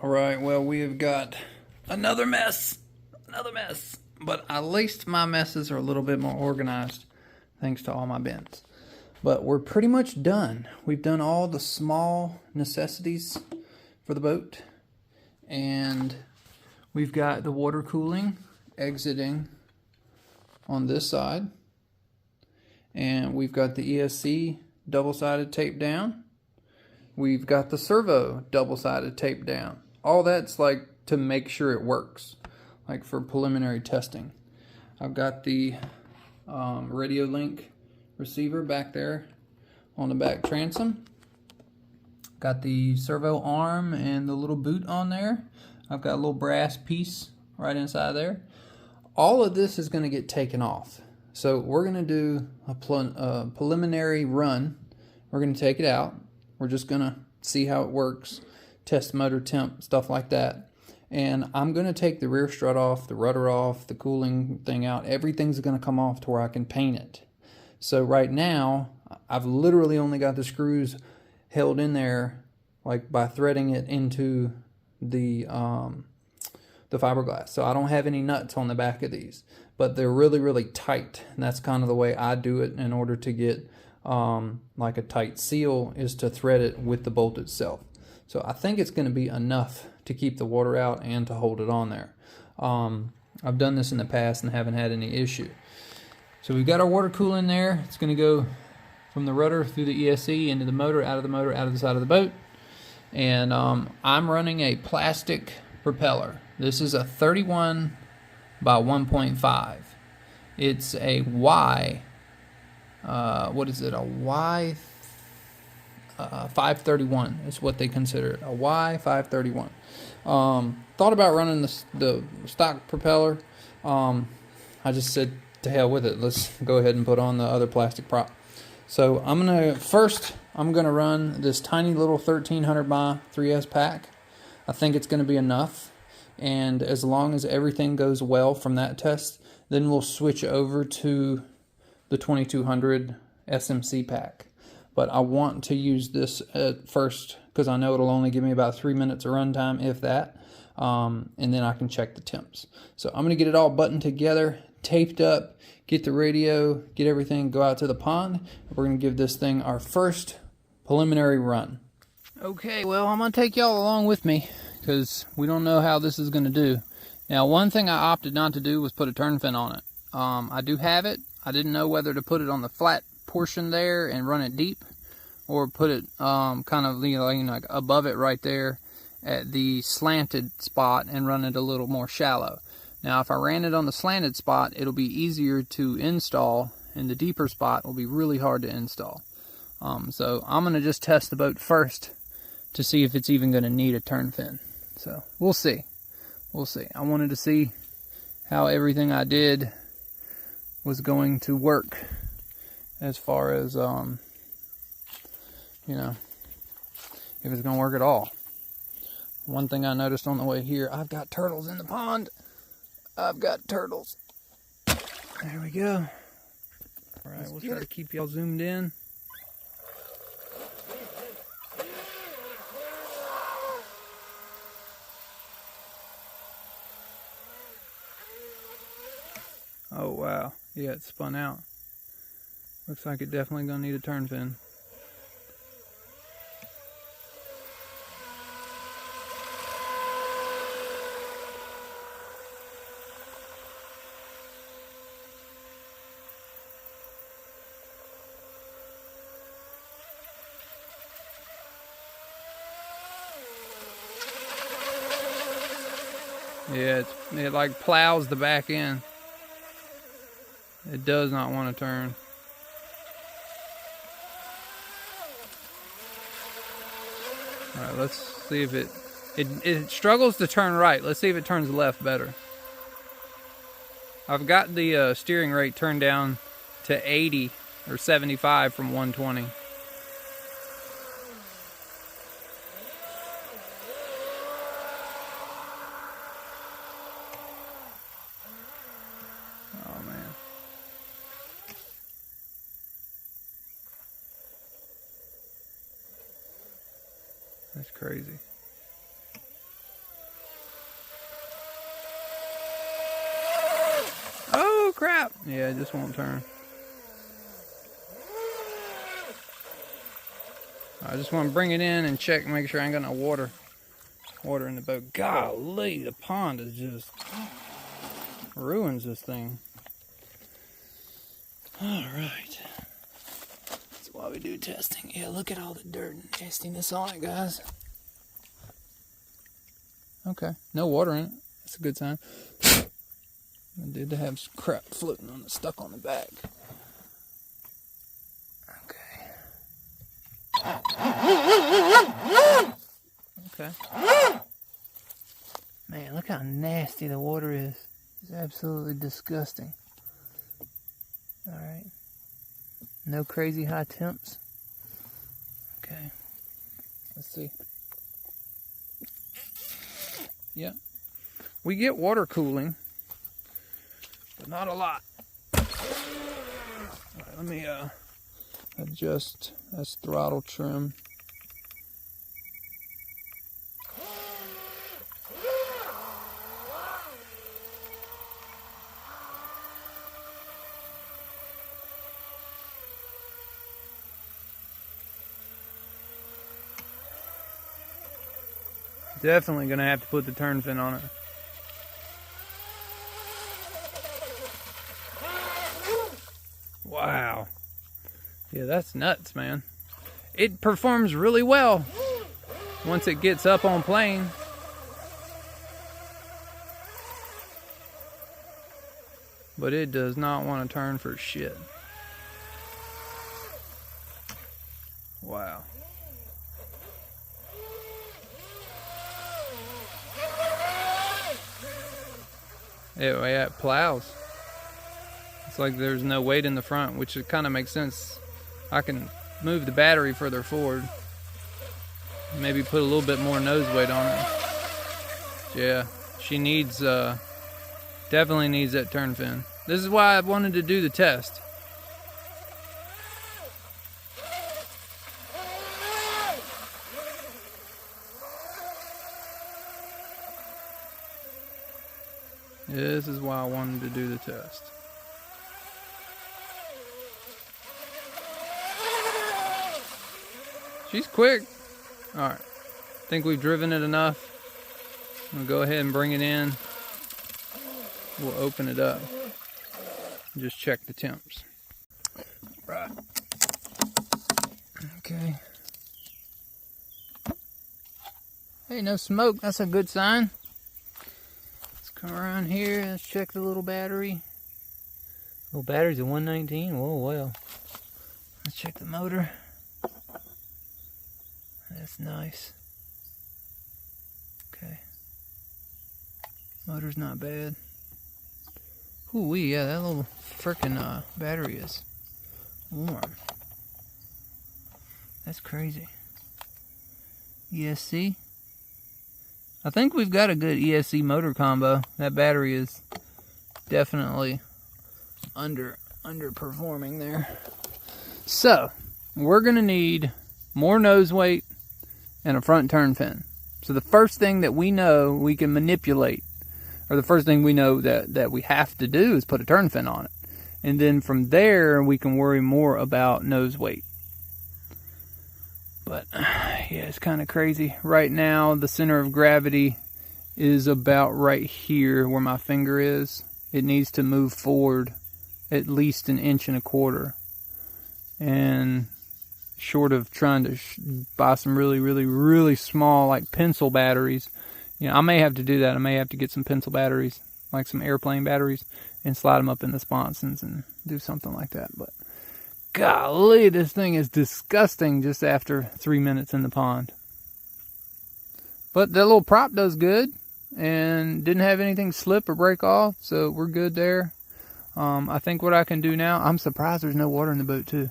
All right, well, we have got another mess, but at least my messes are a little bit more organized thanks to all my bins. But we're pretty much done. We've done all the small necessities for the boat, and we've got the water cooling exiting on this side, and we've got the ESC double-sided tape down. We've got the servo double-sided tape down. All that's like to make sure it works, like for preliminary testing. I've got the RadioLink receiver back there on the back transom. Got the servo arm and the little boot on there. I've got a little brass piece right inside there. All of this is going to get taken off. So we're going to do a preliminary run. We're going to take it out. We're just going to see how it works, test motor temp, stuff like that. And I'm going to take the rear strut off, the rudder off, the cooling thing out. Everything's going to come off to where I can paint it. So right now, I've literally only got the screws held in there, like by threading it into the fiberglass. So I don't have any nuts on the back of these, but they're really, really tight. And that's kind of the way I do it in order to get like a tight seal, is to thread it with the bolt itself. So I think it's going to be enough to keep the water out and to hold it on there. I've done this in the past and haven't had any issue. So we've got our water cooling there. It's going to go from the rudder through the ESC into the motor, out of the side of the boat. And I'm running a plastic propeller. This is a 31 by 1.5. It's a Y. What is it? A Y 531 is what they consider it. A Y 531. Thought about running the stock propeller. I just said to hell with it. Let's go ahead and put on the other plastic prop. So I'm gonna run this tiny little 1300 by 3S pack. I think it's gonna be enough. And as long as everything goes well from that test, then we'll switch over to the 2200 SMC pack. But I want to use this at first because I know it'll only give me about 3 minutes of runtime, if that. And then I can check the temps. So I'm going to get it all buttoned together, taped up, get the radio, get everything, go out to the pond. We're going to give this thing our first preliminary run. Okay, well, I'm going to take y'all along with me because we don't know how this is going to do. Now, one thing I opted not to do was put a turn fin on it. I do have it. I didn't know whether to put it on the flat portion there and run it deep, or put it kind of like above it right there at the slanted spot and run it a little more shallow. Now, if I ran it on the slanted spot, it'll be easier to install, and the deeper spot will be really hard to install. So I'm going to just test the boat first to see if it's even going to need a turn fin. So we'll see. We'll see. I wanted to see how everything I did was going to work as far as, you know, if it's going to work at all. One thing I noticed on the way here, I've got turtles in the pond. I've got turtles. There we go. All right, we'll try to keep y'all zoomed in. Oh, wow. Yeah, it spun out. Looks like it definitely gonna need a turn fin. Yeah, it like plows the back end. It does not want to turn. Alright, let's see if it struggles to turn right. Let's see if it turns left better. I've got the steering rate turned down to 80 or 75 from 120. Oh man. That's crazy. Yeah, it just won't turn. I just want to bring it in and check, make sure I ain't got no water in the boat. Golly, the pond is just ruins this thing. All right. That's why we do testing. Yeah, look at all the dirt and nastiness on it, guys. Okay, no water in it. That's a good sign. I did have some crap floating on it, stuck on the back. Okay. Man, look how nasty the water is. It's absolutely disgusting. Alright. No crazy high temps. Okay. Let's see. Yeah. We get water cooling, but not a lot. Alright, let me adjust. That's throttle trim. Definitely gonna have to put the turn fin on it. Wow. Yeah, that's nuts, man. It performs really well once it gets up on plane. But it does not want to turn for shit. Wow. Yeah, it plows. It's like there's no weight in the front, which kind of makes sense. I can move the battery further forward. Maybe put a little bit more nose weight on it. Yeah, she needs, definitely needs that turn fin. This is why I wanted to do the test. This is why I wanted to do the test. She's quick. Alright. I think we've driven it enough. I'm going to go ahead and bring it in. We'll open it up. And just check the temps. Right. Okay. Hey, no smoke. That's a good sign. Come around here, let's check the little battery. Little battery's a 119. Whoa, well. Let's check the motor. That's nice. Okay. Motor's not bad. Ooh-wee, yeah, that little frickin' battery is warm. That's crazy. ESC. I think we've got a good ESC motor combo. That battery is definitely underperforming there. So, we're going to need more nose weight and a front turn fin. So the first thing that we know we can manipulate, or the first thing we know that we have to do is put a turn fin on it. And then from there, we can worry more about nose weight. But, yeah, it's kind of crazy. Right now, the center of gravity is about right here where my finger is. It needs to move forward at least 1.25 inches. And short of trying to buy some really small, like, pencil batteries. You know, I may have to do that. I may have to get some pencil batteries, like some airplane batteries, and slide them up in the sponsons and do something like that. But golly, this thing is disgusting just after 3 minutes in the pond. But that little prop does good and didn't have anything slip or break off, so we're good there. I think what I can do now, I'm surprised there's no water in the boat too.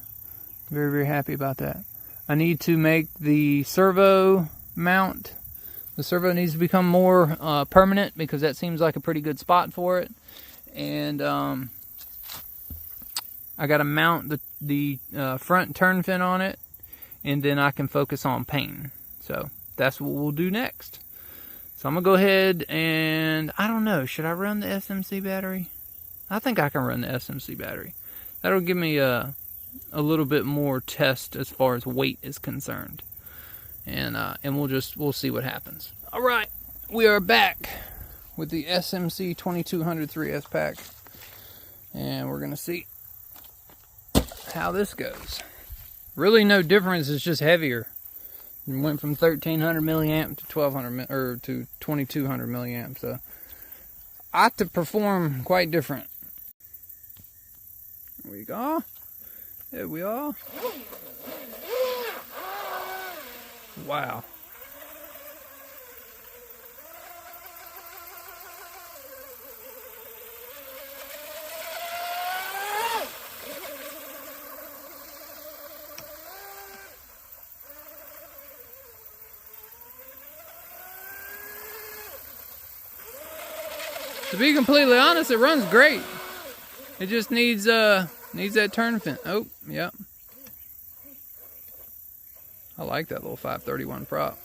Very happy about that. I need to make the servo mount. The servo needs to become more permanent because that seems like a pretty good spot for it. And I got to mount the front turn fin on it, and then I can focus on painting. So that's what we'll do next. So I'm going to go ahead and, I don't know, should I run the SMC battery? I think I can run the SMC battery. That'll give me a little bit more test as far as weight is concerned. And we'll see what happens. All right, we are back with the SMC 2200 3S pack, and we're gonna see how this goes. Really, no difference. It's just heavier. It went from 1300 milliamp to 1200 or to 2200 milliamp. So ought to perform quite different. There we go. There we are. Wow. To be completely honest, it runs great. It just needs that turn fin. Oh, yep. I like that little 531 prop.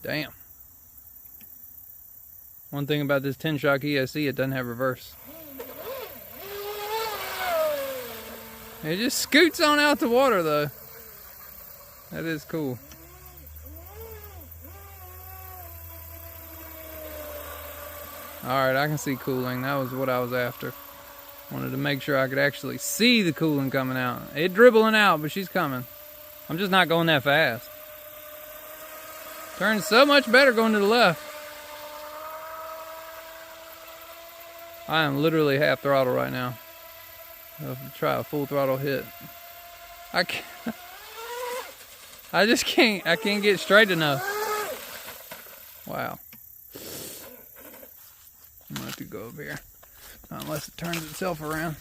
Damn. One thing about this 10-shock ESC, it doesn't have reverse. It just scoots on out the water though. That is cool. Alright, I can see cooling. That was what I was after. Wanted to make sure I could actually see the cooling coming out. It's dribbling out, but she's coming. I'm just not going that fast. Turns so much better going to the left. I am literally half throttle right now. I'll have to try a full throttle hit. I can't. I just can't. I can't get straight enough. Wow. I'm gonna have to go over here. Not unless it turns itself around.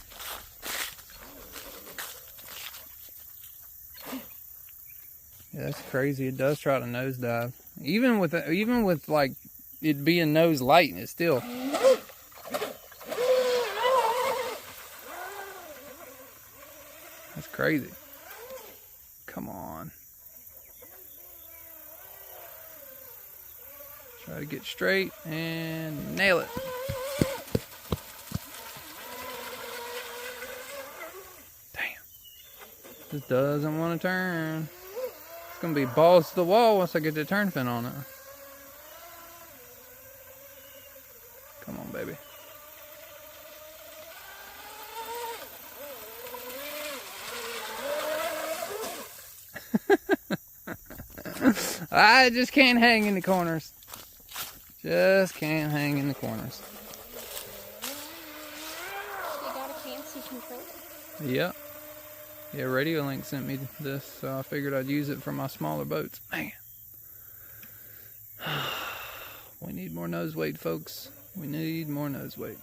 Yeah, that's crazy. It does try to nosedive. Even with like it being nose light, it's still. That's crazy. Come on. Try to get straight and nail it. Damn. This doesn't want to turn. It's going to be balls to the wall once I get the turn fin on it. Come on, baby. I just can't hang in the corners. Just can't hang in the corners. You got a fancy controller? Yep. Yeah, RadioLink sent me this, so I figured I'd use it for my smaller boats. Man. We need more nose weight, folks. We need more nose weight.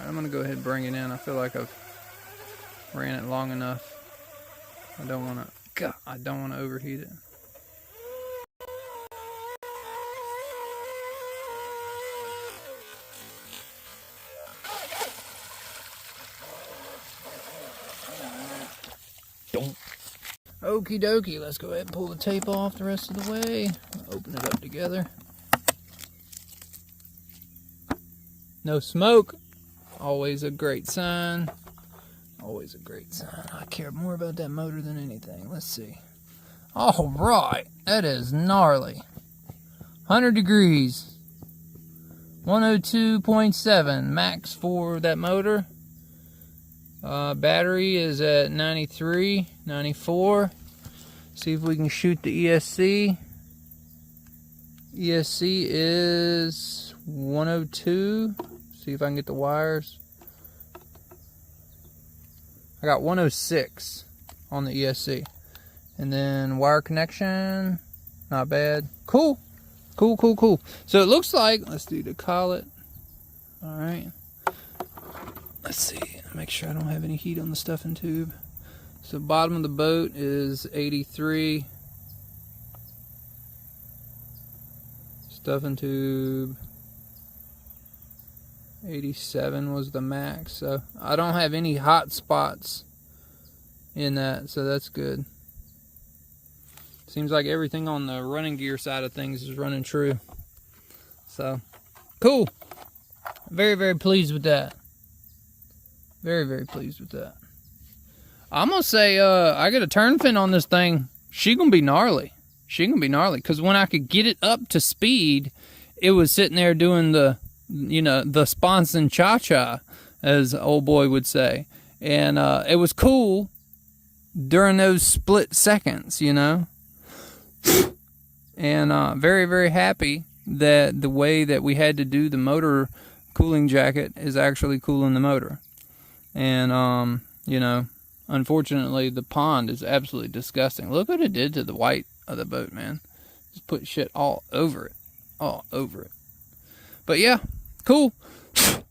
I'm gonna go ahead and bring it in. I feel like I've ran it long enough. I don't want to overheat it. Don't. Okie dokie, let's go ahead and pull the tape off the rest of the way. Open it up together. No smoke. Always a great sign. Always a great sign. I care more about that motor than anything. Let's see. All right. That is gnarly. 100 degrees. 102.7 max for that motor. Battery is at 93, 94. See if we can shoot the ESC. ESC is 102. See if I can get the wires. I got 106 on the ESC. And then wire connection, not bad. Cool. Cool, cool, cool. So it looks like, let's do the collet. All right. Let's see, make sure I don't have any heat on the stuffing tube. So bottom of the boat is 83. Stuffing tube 87 was the max, so I don't have any hot spots in that, so that's good. Seems like everything on the running gear side of things is running true. So, cool. Very, very pleased with that. Very, very pleased with that. I'm going to say, I got a turn fin on this thing. She going to be gnarly. She going to be gnarly. Because when I could get it up to speed, it was sitting there doing the, you know, the sponson cha-cha, as old boy would say. And it was cool during those split seconds, you know. And very, very happy that the way that we had to do the motor cooling jacket is actually cooling the motor. And, you know, unfortunately, the pond is absolutely disgusting. Look what it did to the white of the boat, man. Just put shit all over it. All over it. But yeah, cool.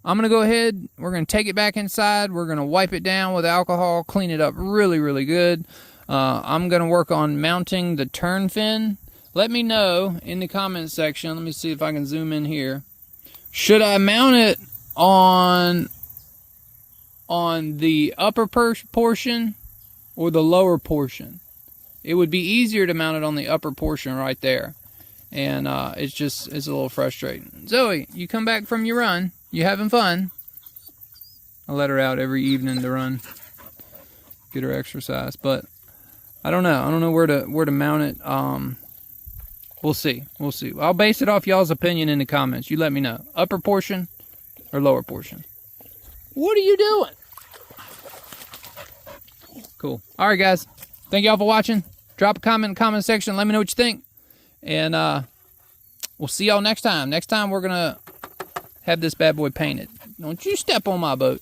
I'm going to go ahead. We're going to take it back inside. We're going to wipe it down with alcohol, clean it up really, really good. I'm going to work on mounting the turn fin. Let me know in the comments section. Let me see if I can zoom in here. Should I mount it on the upper portion or the lower portion? It would be easier to mount it on the upper portion right there. And it's a little frustrating. Zoe, you come back from your run. You having fun? I let her out every evening to run. Get her exercise. But I don't know. I don't know where to mount it. We'll see. We'll see. I'll base it off y'all's opinion in the comments. You let me know. Upper portion or lower portion. What are you doing? Cool. All right, guys. Thank y'all for watching. Drop a comment in the comment section. Let me know what you think. And we'll see y'all next time. Next time we're going to have this bad boy painted. Don't you step on my boat.